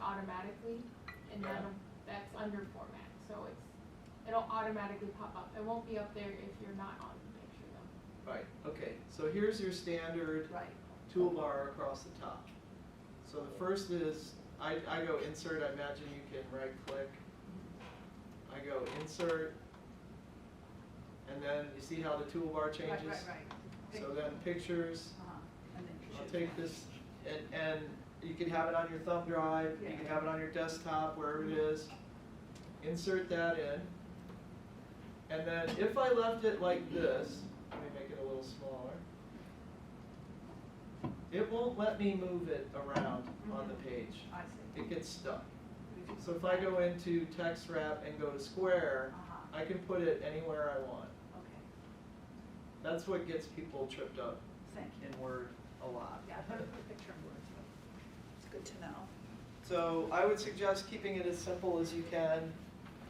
automatically, and then that's under format, so it'll automatically pop up. It won't be up there if you're not on the picture though. Right, okay, so here's your standard Right. toolbar across the top. So the first is, I go insert, I imagine you can right click. I go insert, and then you see how the toolbar changes? Right. So then pictures, And then you I'll should- take this, and you can have it on your thumb drive, you can have it on your desktop, wherever it is. Insert that in. And then if I left it like this, let me make it a little smaller. It won't let me move it around on the page. I see. It gets stuck. So if I go into text wrap and go to square, I can put it anywhere I want. Okay, That's what gets people tripped up thank you. in Word a lot. Yeah, I've never put a picture in Word, so it's good to know. So I would suggest keeping it as simple as you can.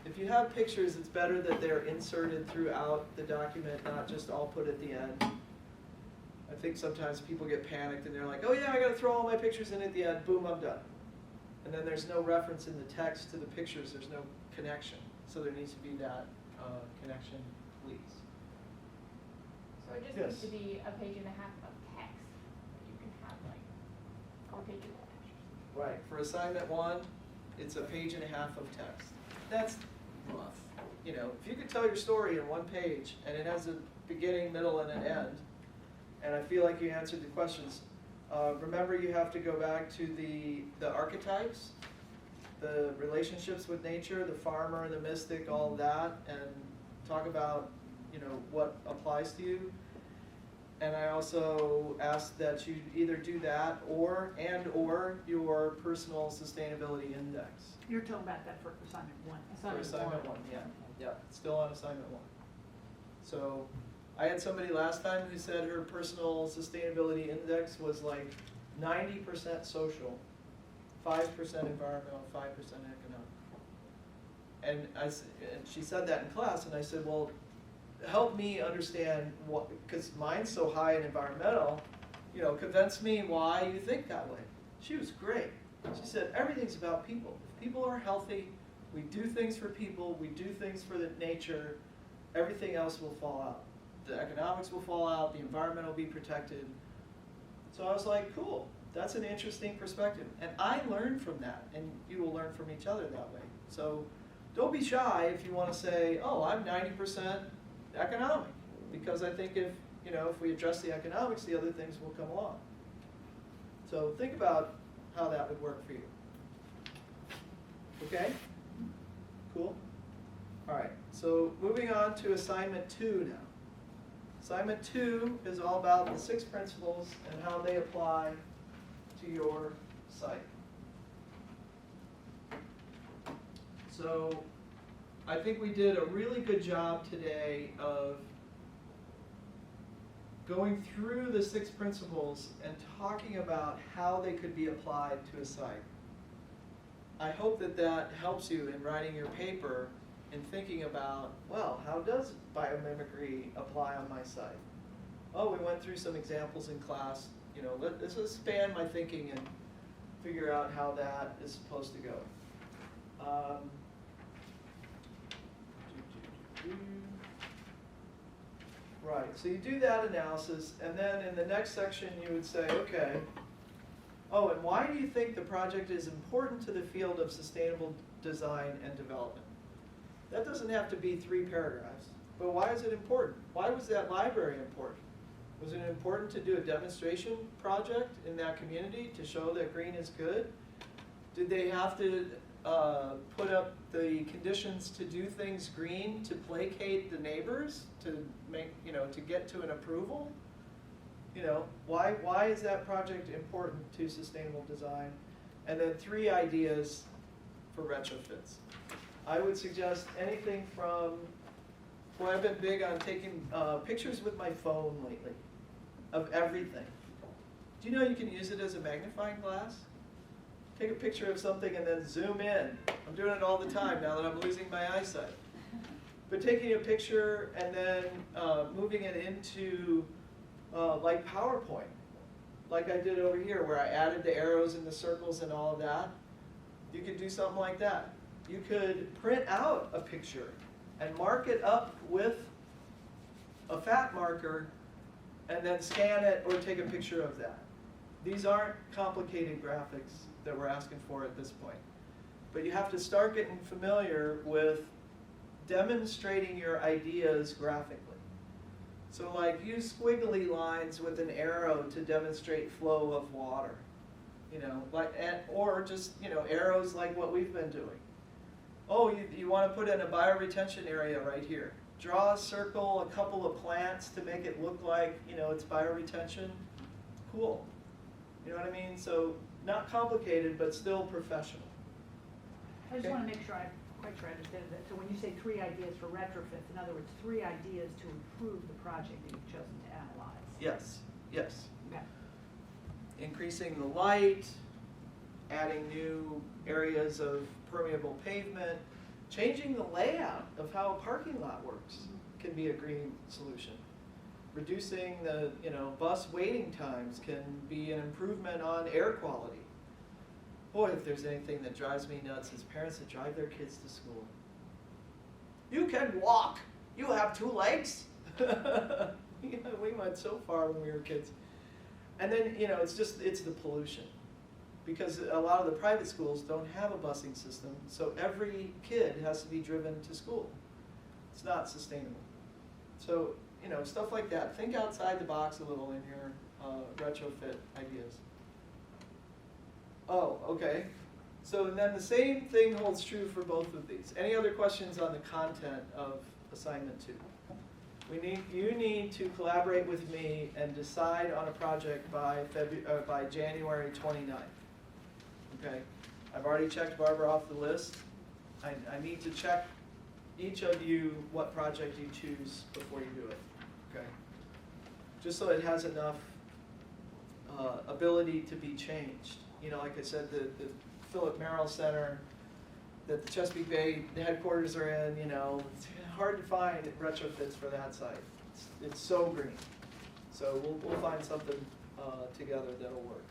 If you have pictures, it's better that they're inserted throughout the document, not just all put at the end. I think sometimes people get panicked and they're like, oh yeah, I gotta throw all my pictures in at the end, boom, I'm done. And then there's no reference in the text to the pictures, there's no connection. So there needs to be that connection, please. So it just Yes. needs to be a page and a half of text. You can have like 4 pages of pictures. Right, for assignment 1, it's a page and a half of text. That's rough. You know, if you could tell your story in 1 page and it has a beginning, middle, and an end, and I feel like you answered the questions, remember you have to go back to the archetypes, the relationships with nature, the farmer, the mystic, all of that, and talk about, you know, what applies to you. And I also asked that you either do that or your personal sustainability index. You're talking about that for assignment 1. For assignment 1, yeah, still on assignment 1. So I had somebody last time who said her personal sustainability index was like 90% social, 5% environmental, 5% economic. And she said that in class, and I said, well, help me understand what, because mine's so high in environmental, you know, convince me why you think that way. She was great. She said, everything's about people. If people are healthy, we do things for people, we do things for the nature, everything else will fall out. The economics will fall out, the environment will be protected. So I was like, cool, that's an interesting perspective. And I learned from that, and you will learn from each other that way. So don't be shy if you want to say, oh, I'm 90% economic, because I think if we address the economics, the other things will come along. So think about how that would work for you. Okay? Cool? All right, so moving on to assignment 2 now. Assignment 2 is all about the 6 principles and how they apply to your site. So I think we did a really good job today of going through the 6 principles and talking about how they could be applied to a site. I hope that that helps you in writing your paper and thinking about, well, how does biomimicry apply on my site? Oh, we went through some examples in class. You know, let's expand my thinking and figure out how that is supposed to go. Right, so you do that analysis, and then in the next section you would say, okay, oh, and why do you think the project is important to the field of sustainable design and development? That doesn't have to be 3 paragraphs, but why is it important? Why was that library important? Was it important to do a demonstration project in that community to show that green is good? Did they have to put up the conditions to do things green to placate the neighbors, to make, to get to an approval? Why is that project important to sustainable design? And then 3 ideas for retrofits. I would suggest anything from, I've been big on taking pictures with my phone lately of everything. Do you know you can use it as a magnifying glass? Take a picture of something and then zoom in. I'm doing it all the time now that I'm losing my eyesight. But taking a picture and then moving it into like PowerPoint, like I did over here where I added the arrows and the circles and all of that. You could do something like that. You could print out a picture and mark it up with a fat marker and then scan it or take a picture of that. These aren't complicated graphics that we're asking for at this point. But you have to start getting familiar with demonstrating your ideas graphically. So like use squiggly lines with an arrow to demonstrate flow of water. You know, or just, you know, arrows like what we've been doing. Oh, you want to put in a bioretention area right here. Draw a circle, a couple of plants to make it look like, you know, it's bioretention. Cool. You know what I mean? So not complicated, but still professional. I just Okay. want to make sure I'm quite sure I understand that. So when you say 3 ideas for retrofits, in other words, 3 ideas to improve the project that you've chosen to analyze. Yes, yes. Okay. Increasing the light, adding new areas of permeable pavement, changing the layout of how a parking lot works can be a green solution. Reducing the, you know, bus waiting times can be an improvement on air quality. Boy, if there's anything that drives me nuts is parents that drive their kids to school. You can walk. You have 2 legs. You know, we went so far when we were kids. And then, you know, it's the pollution. Because a lot of the private schools don't have a busing system, so every kid has to be driven to school. It's not sustainable. So, you know, stuff like that. Think outside the box a little in your retrofit ideas. Oh, okay. So then the same thing holds true for both of these. Any other questions on the content of assignment 2? You need to collaborate with me and decide on a project by January 29th. Okay, I've already checked Barbara off the list. I need to check each of you what project you choose before you do it. Okay, just so it has enough ability to be changed. You know, like I said, the Philip Merrill Center that the Chesapeake Bay headquarters are in, you know, it's hard to find retrofits for that site. It's so green. So we'll find something together that'll work.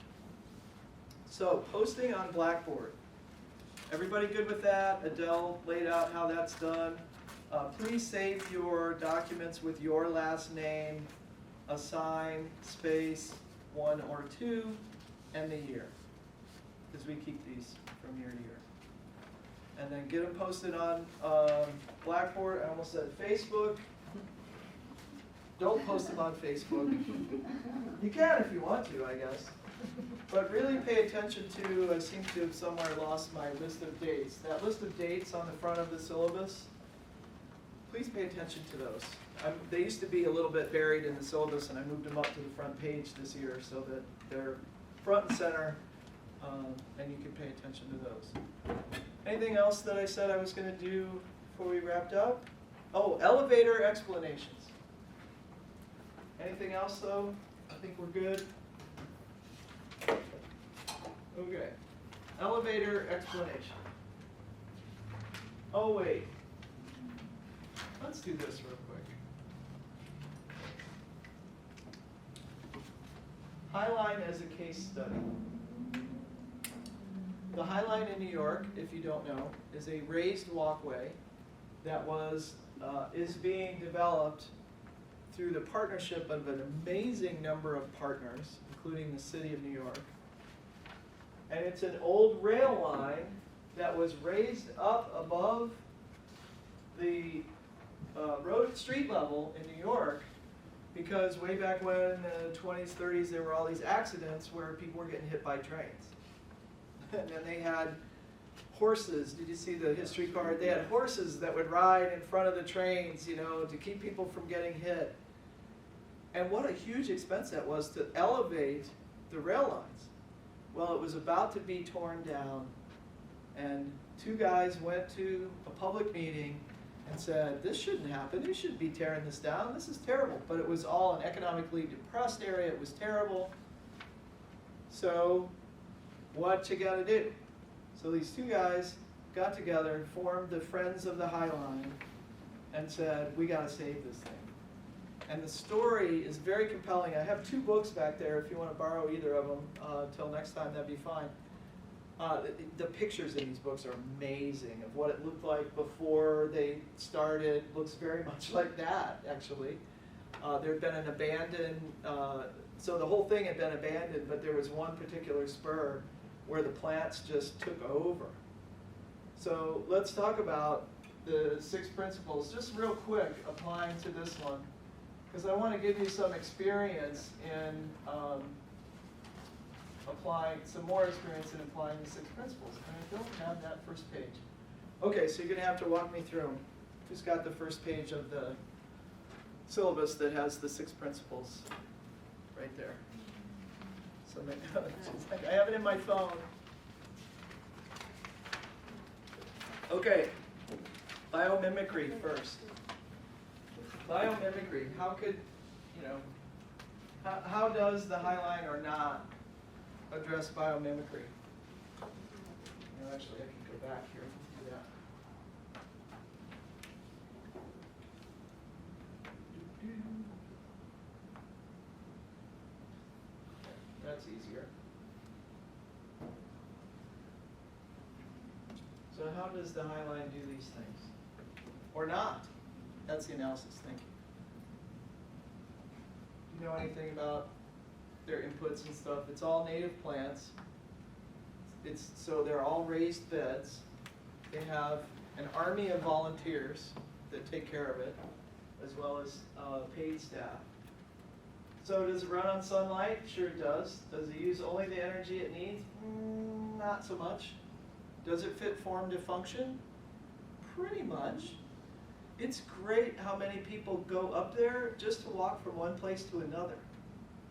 So posting on Blackboard. Everybody good with that? Adele laid out how that's done. Please save your documents with your last name, assign, space, 1 or 2, and the year. Because we keep these from year to year. And then get them posted on Blackboard. I almost said Facebook. Don't post them on Facebook. You can if you want to, I guess. But really pay attention to, I seem to have somewhere lost my list of dates. That list of dates on the front of the syllabus, please pay attention to those. They used to be a little bit buried in the syllabus, and I moved them up to the front page this year so that they're front and center, and you can pay attention to those. Anything else that I said I was going to do before we wrapped up? Oh, elevator explanations. Anything else though? I think we're good. Okay. Elevator explanation. Oh wait. Let's do this real quick. Highline as a case study. The Highline in New York, if you don't know, is a raised walkway that is being developed through the partnership of an amazing number of partners, including the City of New York. And it's an old rail line that was raised up above the street level in New York, because way back when, in the 20s, 30s, there were all these accidents where people were getting hit by trains. And then they had horses. Did you see the history card? They had horses that would ride in front of the trains, you know, to keep people from getting hit. And what a huge expense that was to elevate the rail lines. Well, it was about to be torn down, and 2 guys went to a public meeting and said, this shouldn't happen. You shouldn't be tearing this down. This is terrible. But it was all an economically depressed area. It was terrible. So what you got to do? So these 2 guys got together and formed the Friends of the High Line and said, we got to save this thing. And the story is very compelling. I have 2 books back there if you want to borrow either of them till next time, that'd be fine. The pictures in these books are amazing of what it looked like before they started. Looks very much like that, actually. There had been an abandoned, so the whole thing had been abandoned, but there was one particular spur where the plants just took over. So let's talk about the 6 principles, just real quick, applying to this one, because I want to give you some experience in applying, some more experience in applying the 6 principles. And I don't have that first page. Okay, so you're going to have to walk me through them. Who's got the first page of the syllabus that has the 6 principles right there? So I have it in my phone. Okay, biomimicry first. Biomimicry, how could, how does the Highline or not address biomimicry? Actually, I can go back here and do that. That's easier. So how does the Highline do these things? Or not? That's the analysis thinking. Do you know anything about their inputs and stuff? It's all native plants. So they're all raised beds. They have an army of volunteers that take care of it, as well as paid staff. So does it run on sunlight? Sure it does. Does it use only the energy it needs? Not so much. Does it fit form to function? Pretty much. It's great how many people go up there just to walk from one place to another.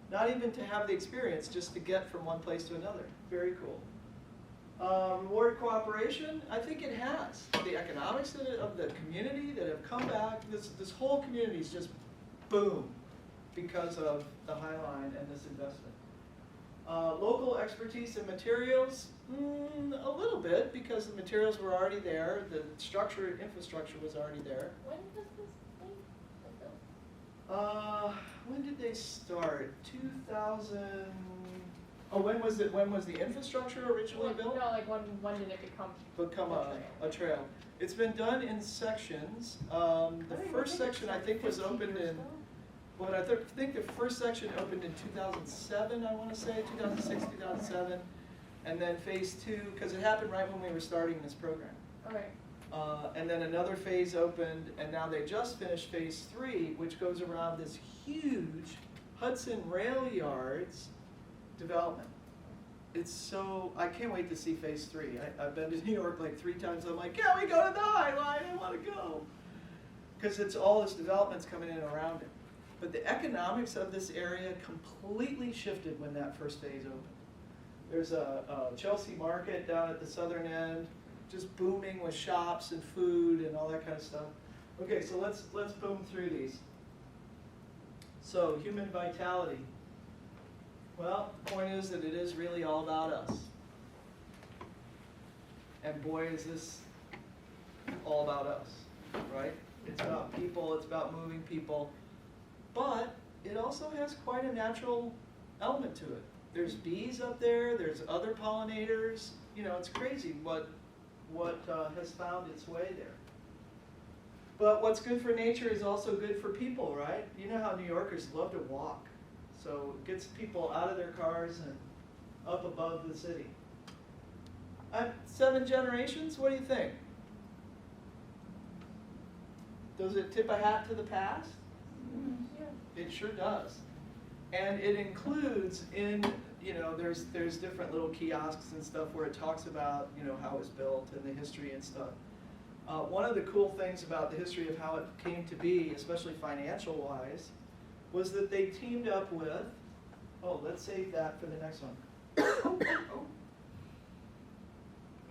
Not even to have the experience, just to get from one place to another. Very cool. Reward cooperation? I think it has. The economics of the community that have come back, this whole community is just boom because of the Highline and this investment. Local expertise in materials? A little bit, because the materials were already there, the infrastructure was already there. When does this thing was built? When did they start? 2000. Oh, when was the infrastructure originally built? No, like when did it become a trail? It's been done in sections. The first section I think was opened in. But I think the first section opened in 2007, I want to say, 2006, 2007. And then phase 2, because it happened right when we were starting this program. Okay. And then another phase opened, and now they just finished phase 3, which goes around this huge Hudson Rail Yards development. It's so, I can't wait to see phase 3. I've been to New York like 3 times. I'm like, yeah, we go to the Highline, I want to go. Because it's all this development's coming in around it. But the economics of this area completely shifted when that first phase opened. There's a Chelsea market down at the southern end, just booming with shops and food and all that kind of stuff. Okay, so let's boom through these. So human vitality. Well, the point is that it is really all about us. And boy, is this all about us, right? It's about people, it's about moving people. But it also has quite a natural element to it. There's bees up there, there's other pollinators. It's crazy what has found its way there. But what's good for nature is also good for people, right? You know how New Yorkers love to walk. So it gets people out of their cars and up above the city. 7 generations, what do you think? Does it tip a hat to the past? Yeah. It sure does. And it includes there's different little kiosks and stuff where it talks about, how it was built and the history and stuff. One of the cool things about the history of how it came to be, especially financial-wise, was that they teamed up with, let's save that for the next one.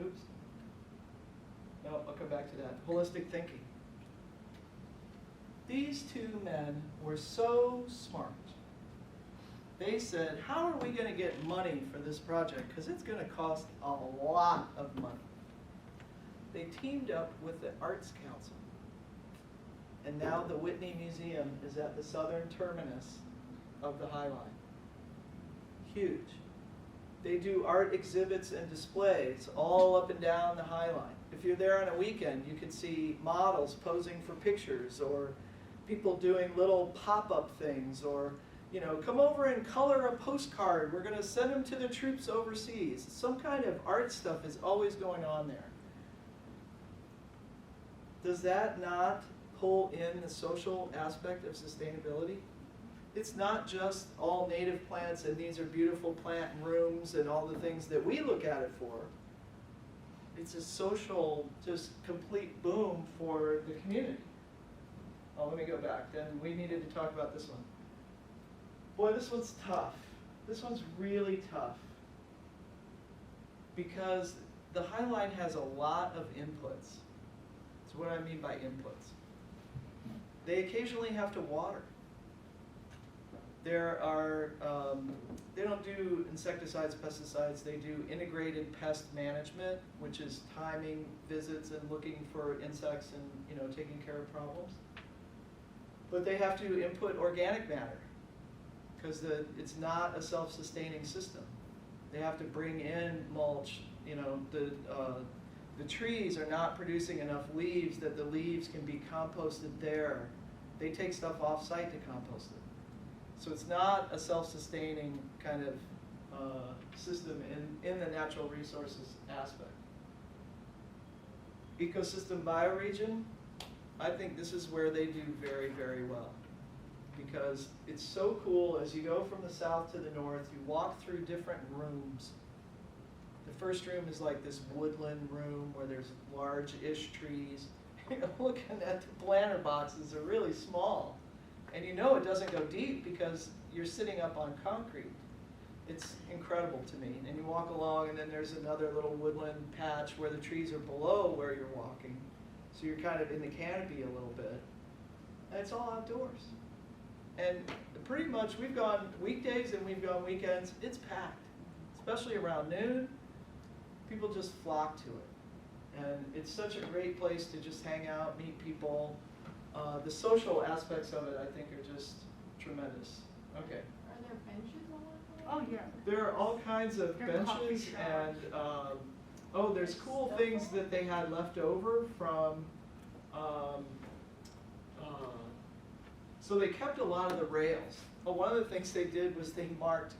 Oops. No, I'll come back to that. Holistic thinking. These 2 men were so smart. They said, how are we going to get money for this project? Because it's going to cost a lot of money. They teamed up with the Arts Council. And now the Whitney Museum is at the southern terminus of the Highline. Huge. They do art exhibits and displays all up and down the High Line. If you're there on a weekend, you can see models posing for pictures, or people doing little pop-up things, or, you know, come over and color a postcard. We're going to send them to the troops overseas. Some kind of art stuff is always going on there. Does that not pull in the social aspect of sustainability? It's not just all native plants and these are beautiful plant rooms and all the things that we look at it for. It's a social, just complete boom for the community. Oh, let me go back. Then we needed to talk about this one. Boy, this one's tough. This one's really tough. Because the High Line has a lot of inputs. That's what I mean by inputs. They occasionally have to water. There are, they don't do insecticides, pesticides, they do integrated pest management, which is timing visits and looking for insects and, you know, taking care of problems. But they have to input organic matter, because it's not a self-sustaining system. They have to bring in mulch, you know, the trees are not producing enough leaves that the leaves can be composted there. They take stuff off-site to compost it. So it's not a self-sustaining kind of system in the natural resources aspect. Ecosystem bioregion, I think this is where they do very, very well. Because it's so cool as you go from the south to the north, you walk through different rooms. The first room is like this woodland room where there's large-ish trees. You know, looking at the planter boxes are really small. And you know it doesn't go deep because you're sitting up on concrete. It's incredible to me. And you walk along and then there's another little woodland patch where the trees are below where you're walking. So you're kind of in the canopy a little bit. And it's all outdoors. And pretty much we've gone weekdays and we've gone weekends, it's packed. Especially around noon, people just flock to it. And it's such a great place to just hang out, meet people. The social aspects of it, I think, are just tremendous. Okay. Are there benches on that? Oh, yeah. There are all kinds of There are coffee benches shops. and, oh, there's cool things that they had left over from, so they kept a lot of the rails. But one of the things they did was they marked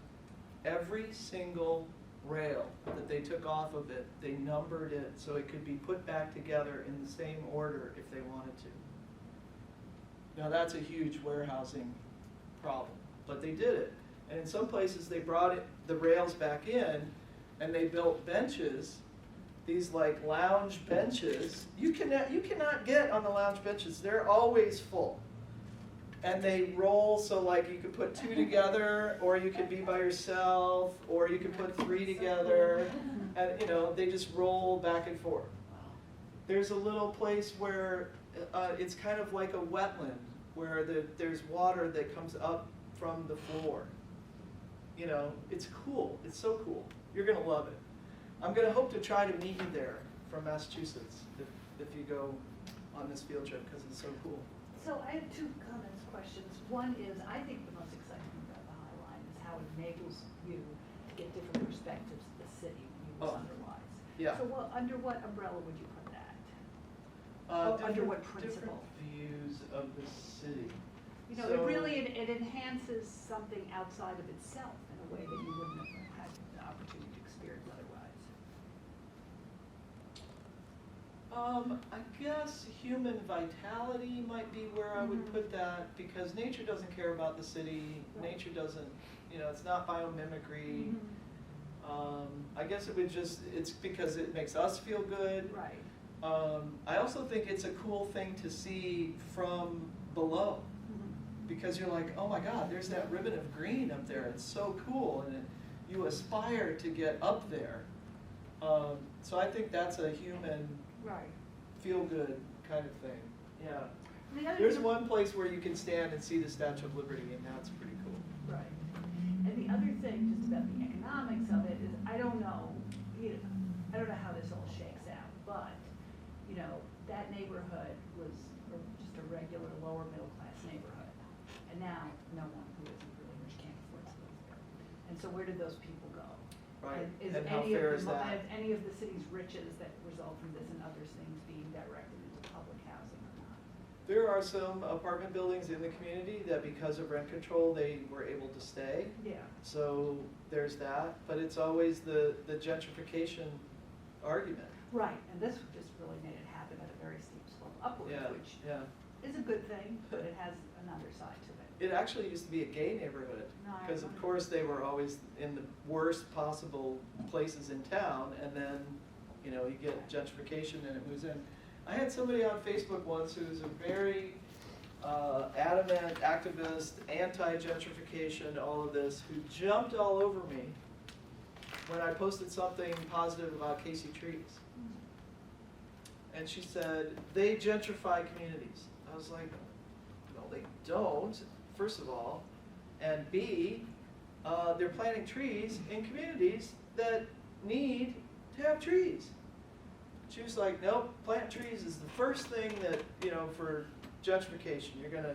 every single rail that they took off of it. They numbered it so it could be put back together in the same order if they wanted to. Now that's a huge warehousing problem, but they did it. And in some places they brought the rails back in and they built benches, these like lounge benches. You cannot get on the lounge benches, they're always full. And they roll so like you could put two together, or you could be by yourself, or you could put three together, and you know, they just roll back and forth. There's a little place where it's kind of like a wetland, where there's water that comes up from the floor. You know, it's cool, it's so cool. You're gonna love it. I'm gonna hope to try to meet you there from Massachusetts, if you go on this field trip, because it's so cool. So I have two comments, questions. One is, I think the most exciting thing about the High Line is how it enables you to get different perspectives of the city when you was otherwise. Yeah. So under what umbrella would you put that? Under what principle? Different views of the city. You know, So- it enhances something outside of itself in a way that you wouldn't have had the opportunity to experience otherwise. I guess human vitality might be where I would put that, because nature doesn't care about the city. Right. Nature doesn't, you know, it's not biomimicry. Mm-hmm. I guess it would just, it's because it makes us feel good. Right. I also think it's a cool thing to see from below, because you're like, oh my God, there's that ribbon of green up there. It's so cool, and you aspire to get up there. So I think that's a human Right. feel-good kind of thing. Yeah. The other There's thing- one place where you can stand and see the Statue of Liberty, and that's pretty cool. Right. And the other thing, just about the economics of it, is I don't know how this all shakes out, but, you know, that neighborhood was just a regular lower middle class neighborhood. And now, no one who isn't really rich can't afford to live there. And so where did those people go? Right, And is and how any of fair the is mo- that? is any of the city's riches that result from this and other things being directed into public housing or not? There are some apartment buildings in the community that because of rent control, they were able to stay. Yeah. So there's that, but it's always the gentrification argument. Right, and this just really made it happen at a very steep slope upwards, Yeah, which yeah. is a good thing, but it has another side to it. It actually used to be a gay neighborhood, No, I because of remember. course they were always in the worst possible places in town, and then, you know, you get gentrification and it moves in. I had somebody on Facebook once who was a very adamant activist, anti-gentrification, all of this, who jumped all over me when I posted something positive about Casey Trees. And she said, they gentrify communities. I was like, no, they don't, first of all. And B, they're planting trees in communities that need to have trees. She was like, nope, plant trees is the first thing that, you know, for gentrification. You're gonna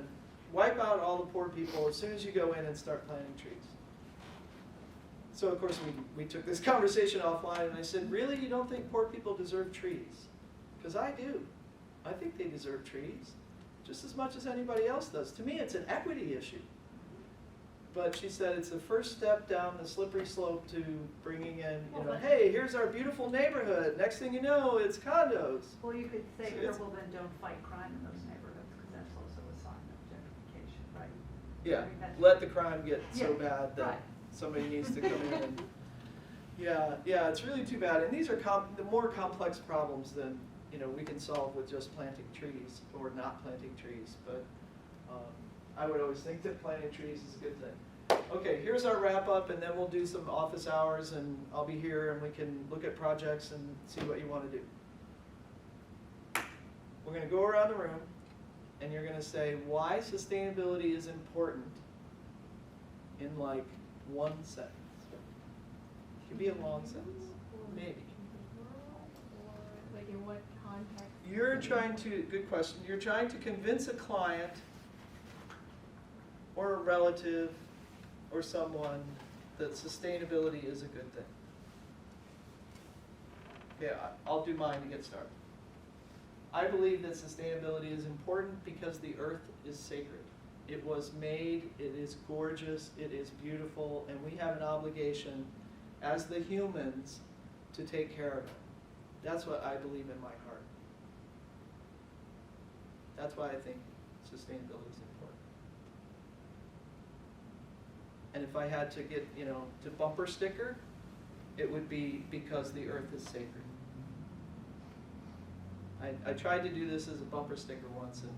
wipe out all the poor people as soon as you go in and start planting trees. So of course we took this conversation offline and I said, really, you don't think poor people deserve trees? Because I do. I think they deserve trees just as much as anybody else does. To me, it's an equity issue. But she said it's the first step down the slippery slope to bringing in, you know, hey, here's our beautiful neighborhood. Next thing you know, it's condos. Well, you could say, So well, it's- then don't fight crime in those neighborhoods, because that's also a sign of gentrification, right? Yeah, I mean, that's- let the crime get so Yeah, bad that right. somebody needs to come in and, yeah, it's really too bad. And these are the more complex problems than, you know, we can solve with just planting trees or not planting trees. But I would always think that planting trees is a good thing. Okay, here's our wrap up, and then we'll do some office hours, and I'll be here, and we can look at projects and see what you want to do. We're going to go around the room, and you're going to say why sustainability is important in like one sentence. It could be a long sentence, maybe. Or like in what context? You're trying to, good question, you're trying to convince a client or a relative or someone that sustainability is a good thing. Okay, I'll do mine to get started. I believe that sustainability is important because the earth is sacred. It was made, it is gorgeous, it is beautiful, and we have an obligation as the humans to take care of it. That's what I believe in my heart. That's why I think sustainability is important. And if I had to get, you know, to bumper sticker, it would be because the earth is sacred. I tried to do this as a bumper sticker once and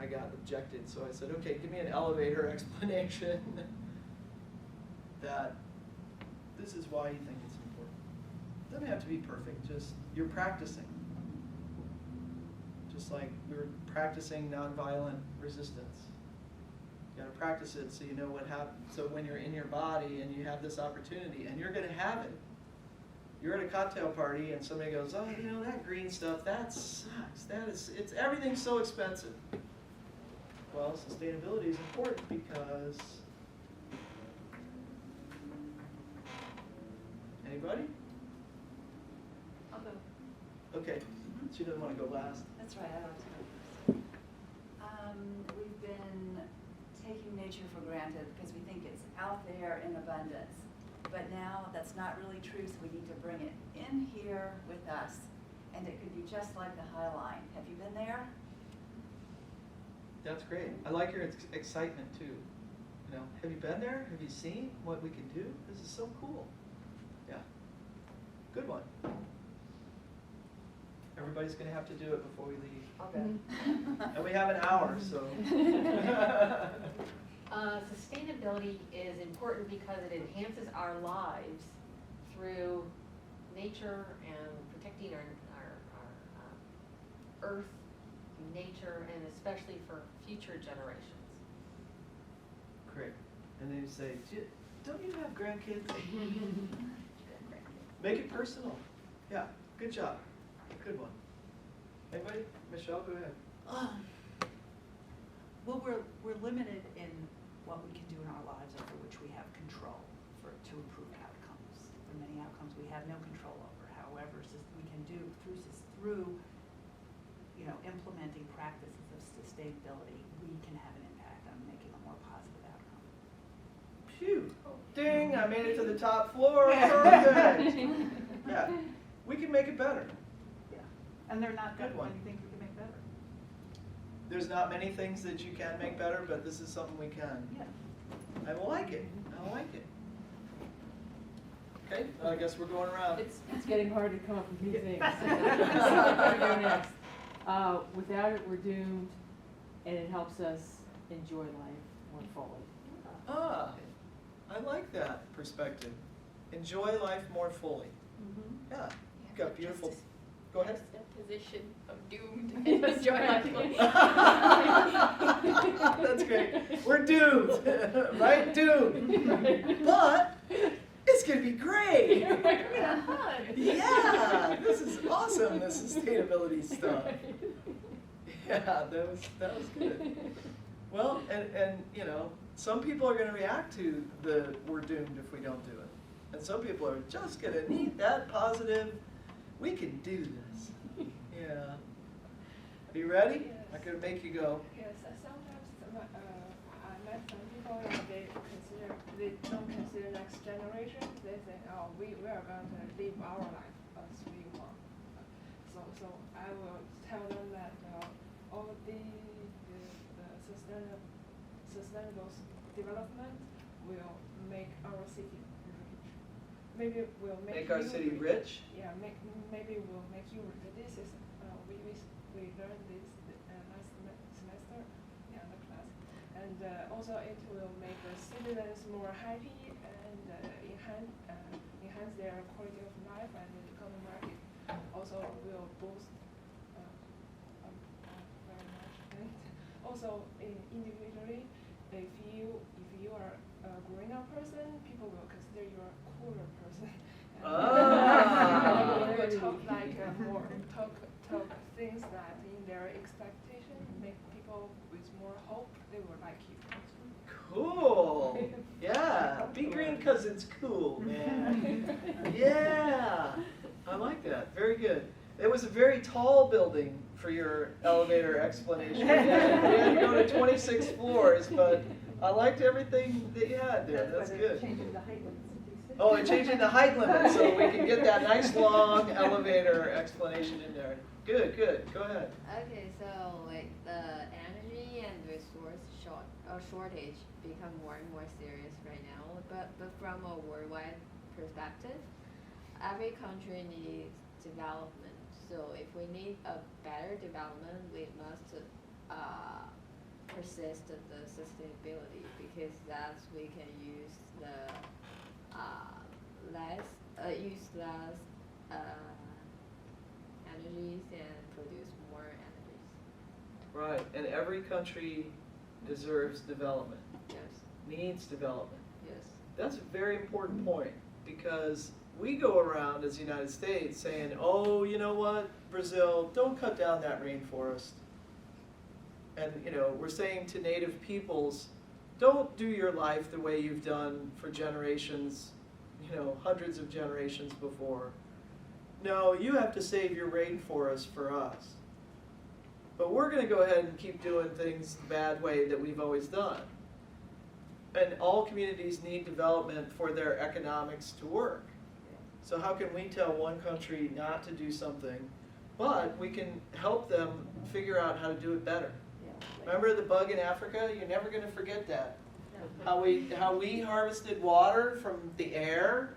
I got objected, so I said, okay, give me an elevator explanation that this is why you think it's important. It doesn't have to be perfect, just you're practicing. Just like we're practicing nonviolent resistance. You gotta practice it so you know what happens. So when you're in your body and you have this opportunity, and you're gonna have it. You're at a cocktail party and somebody goes, oh, you know, that green stuff, that sucks. Everything's so expensive. Well, sustainability is important because, anybody? I'll go. Okay, she doesn't wanna go last. That's right, I like to go first. We've been taking nature for granted because we think it's out there in abundance. But now that's not really true, so we need to bring it in here with us. And it could be just like the High Line. Have you been there? That's great. I like your excitement too. You know, have you been there? Have you seen what we can do? This is so cool. Yeah. Good one. Everybody's gonna have to do it before we leave. Okay. And we have an hour, so. Sustainability is important because it enhances our lives through nature and protecting our earth, nature, and especially for future generations. Great. And then you say, don't you have grandkids? Make it personal. Yeah, good job. Good one. Anybody? Michelle, go ahead. Well, we're limited in what we can do in our lives over which we have control to improve outcomes. for many outcomes we have no control over. However, we can do through implementing practices of sustainability, we can have an impact on making a more positive outcome. Phew, ding, I made it to the top floor, perfect. Yeah, we can make it better. Yeah, and they're not Good good one. when you think we can make better. There's not many things that you can make better, but this is something we can. Yeah. I like it, I like it. Okay, I guess we're going around. It's getting hard to come up with new things. So I'm gonna go next. Without it, we're doomed, and it helps us enjoy life more fully. Ah, I like that perspective. Enjoy life more fully. Yeah, you've got beautiful, go ahead. Position of doomed and enjoy life. That's great. We're doomed, right? Doomed. But it's gonna be great. Yeah, this is awesome, the sustainability stuff. Yeah, that was good. Well, and some people are gonna react to the we're doomed if we don't do it. And some people are just gonna need that positive, we can do this. Yeah. Are you ready? Yes. I'm gonna make you go. Yes, sometimes I met some people and they don't consider next generation. They say, oh, we are going to live our life as we want. So I will tell them that all the sustainable development will make our city rich. Maybe will make Make our you city rich? Yeah, maybe we'll make you rich. This is we learned this last semester in the class, and also it will make the citizens more happy and enhance their quality of life and the economic market. Also will boost very much. And also individually, if you are a grown-up person, people will consider you a cooler person. Ah. They will talk like talk things that in their expectation make people with more hope. They will like you. Cool. Yeah. Be green because it's cool, man. Yeah. I like that. Very good. It was a very tall building for your elevator explanation. We had to go to 26 floors, but I liked everything that you had there. That's good. Changing the height limits in these cities. Oh, and changing the height limit so we can get that nice long elevator explanation in there. Good, good. Go ahead. Okay, so like the energy and resource shortage become more and more serious right now. But from a worldwide perspective, every country needs development. So if we need a better development, we must persist the sustainability, because that's we can use the less energies and produce more energies. Right, and every country deserves development, Yes, needs development. yes. That's a very important point, because we go around as the United States saying, oh, you know what, Brazil, don't cut down that rainforest. And, we're saying to native peoples, don't do your life the way you've done for generations, hundreds of generations before. No, you have to save your rainforest for us. But we're going to go ahead and keep doing things the bad way that we've always done. And all communities need development for their economics to work. So how can we tell one country not to do something, but we can help them figure out how to do it better? Remember the bug in Africa? You're never going to forget that. How we harvested water from the air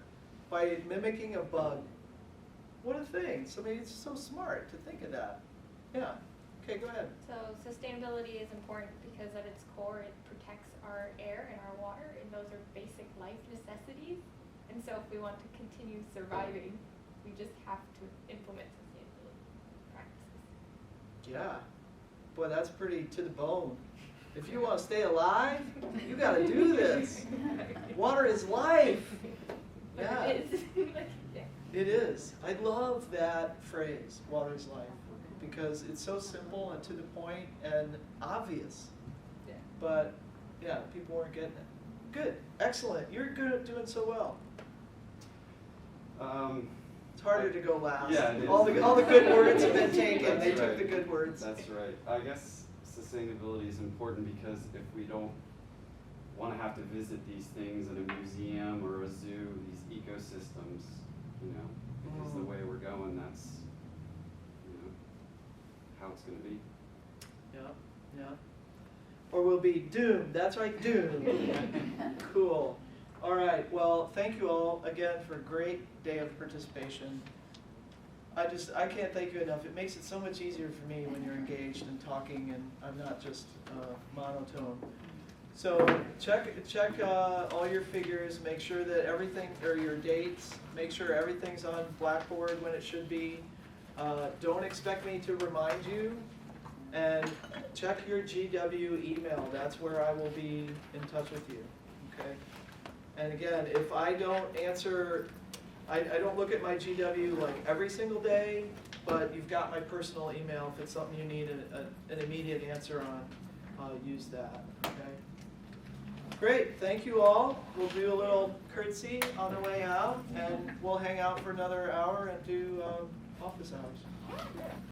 by mimicking a bug. What a thing. It's so smart to think of that. Yeah. Okay, go ahead. So sustainability is important because at its core it protects our air and our water, and those are basic life necessities. And so if we want to continue surviving, we just have to implement sustainability practices. Yeah. Boy, that's pretty to the bone. If you want to stay alive, you got to do this. Water is life. Yeah. It is. Yeah. It is. I love that phrase, water is life, because it's so simple and to the point and obvious. Yeah. But, yeah, people weren't getting it. Good. Excellent. You're good at doing so well. It's harder to go last. Yeah, it is. All the good words have been taken, That's they took right. the good words. That's right. I guess sustainability is important because if we don't want to have to visit these things in a museum or a zoo, these ecosystems, because the way we're going, that's, how it's going to be. Yeah. Or we'll be doomed, that's right, doomed. Cool. All right, well, thank you all again for a great day of participation. I can't thank you enough. It makes it so much easier for me when you're engaged and talking and I'm not just monotone. So check all your figures, make sure that everything, or your dates, make sure everything's on Blackboard when it should be. Don't expect me to remind you. And check your GW email, that's where I will be in touch with you, okay? And again, if I don't answer, I don't look at my GW like every single day, but you've got my personal email. If it's something you need an immediate answer on, use that, okay? Great, thank you all. We'll do a little curtsy on the way out, and we'll hang out for another hour and do office hours.